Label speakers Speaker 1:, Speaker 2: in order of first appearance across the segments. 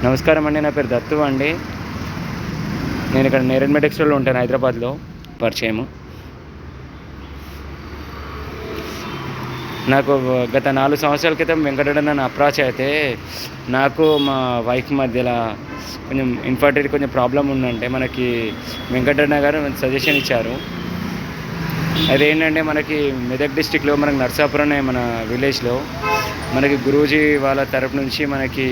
Speaker 1: నమస్కారం అండి. నా పేరు దత్తు అండి. నేను ఇక్కడ నేరేడ్ మెడిక్స్లో ఉంటాను, హైదరాబాద్లో. పరిచయము నాకు గత 4 సంవత్సరాల క్రితం వెంకటరమణ నన్ను అప్రోచ్ అయితే నాకు మా వైఫ్ మధ్యలో కొంచెం ఇన్ఫర్టిలిటీ కొంచెం ప్రాబ్లం ఉందంటే మనకి వెంకటరమణ గారు సజెషన్ ఇచ్చారు. అదేంటంటే మనకి మెదక్ డిస్టిక్లో మనకి నర్సాపురం అనే మన విలేజ్లో మనకి గురూజీ వాళ్ళ తరపు నుంచి మనకి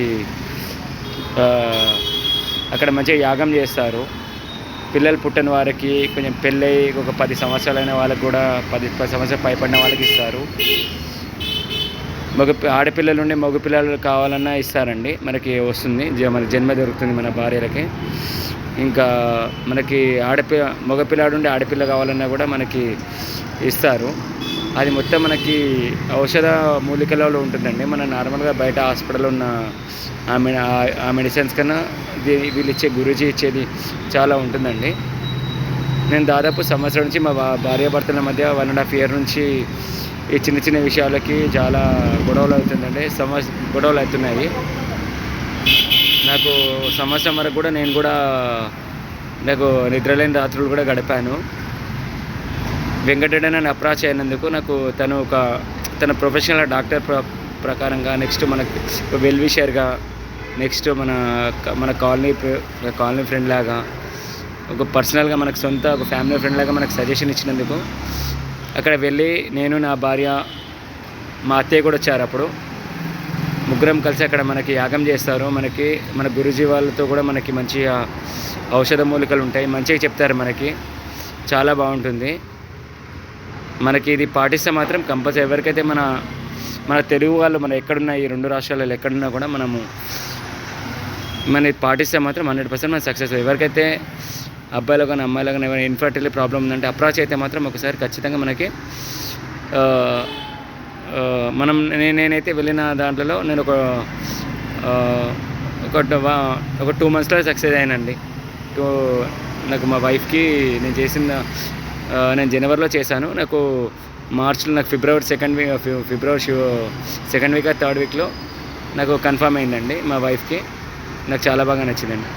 Speaker 1: అక్కడ మంచిగా యాగం చేస్తారు. పిల్లలు పుట్టిన వారికి కొంచెం పెళ్ళై ఒక 10 సంవత్సరాలైన వాళ్ళకి కూడా 10 సంవత్సరాలు పైపడిన వాళ్ళకి ఇస్తారు. ఆడపిల్లలు ఉండి మగ పిల్లలు కావాలన్నా ఇస్తారండి. మనకి వస్తుంది, మన జన్మ దొరుకుతుంది మన భార్యలకి. ఇంకా మనకి మగపిల్లాడు ఉండి ఆడపిల్ల కావాలన్నా కూడా మనకి ఇస్తారు. అది మొత్తం మనకి ఔషధ మూలికలలో ఉంటుందండి. మన నార్మల్గా బయట హాస్పిటల్లో ఉన్న ఆ మెడిసిన్స్ కన్నా వీళ్ళు ఇచ్చే గురూజీ ఇచ్చేది చాలా ఉంటుందండి. నేను దాదాపు సంవత్సరం నుంచి మా భార్యాభర్తల మధ్య 1.5 year నుంచి ఈ చిన్న చిన్న విషయాలకి చాలా గొడవలు అవుతుందండి. గొడవలు అవుతున్నాయి. నాకు సంవత్సరం వరకు కూడా నేను కూడా నాకు నిద్రలేని రాత్రులు కూడా గడిపాను. వెంకటరమణ నన్ను అప్రోచ్ అయినందుకు నాకు తన ప్రొఫెషనల్ డాక్టర్ ప్రకారంగా, నెక్స్ట్ మనకు వెల్ విషర్గా, నెక్స్ట్ మన కాలనీ ఫ్రెండ్ లాగా, ఒక పర్సనల్గా మనకు సొంత ఒక ఫ్యామిలీ ఫ్రెండ్ లాగా మనకు సజెషన్ ఇచ్చినందుకు అక్కడ వెళ్ళి నేను, నా భార్య, మా అత్తయ్య కూడా వచ్చారు. అప్పుడు ముగ్గురం కలిసి అక్కడ మనకి యాగం చేస్తారు. మన గురూజీ వాళ్ళతో కూడా మనకి మంచిగా ఔషధ మూలికలు ఉంటాయి, మంచిగా చెప్తారు. మనకి చాలా బాగుంటుంది. మనకి ఇది పాటిస్తే మాత్రం కంపల్సరీ ఎవరికైతే మన తెలుగు వాళ్ళు మన ఎక్కడున్నా ఈ 2 రాష్ట్రాలలో ఎక్కడున్నా కూడా మన పాటిస్తే మాత్రం 100% మన సక్సెస్. ఎవరికైతే అబ్బాయిలో కానీ అమ్మాయిలో కానీ ఎవరైనా ఇన్ఫర్టిలిటీ ప్రాబ్లం ఉందంటే అప్రోచ్ అయితే మాత్రం ఒకసారి ఖచ్చితంగా మనకి నేనైతే వెళ్ళిన దాంట్లో నేను ఒక 2 monthsలో సక్సెస్ అయ్యానండి. నాకు మా వైఫ్కి నేను జనవరిలో చేశాను. నాకు మార్చ్లో, నాకు ఫిబ్రవరి సెకండ్ వీక్ థర్డ్ వీక్లో నాకు కన్ఫర్మ్ అయిందండి. మా వైఫ్కి నాకు చాలా బాగా నచ్చిందండి.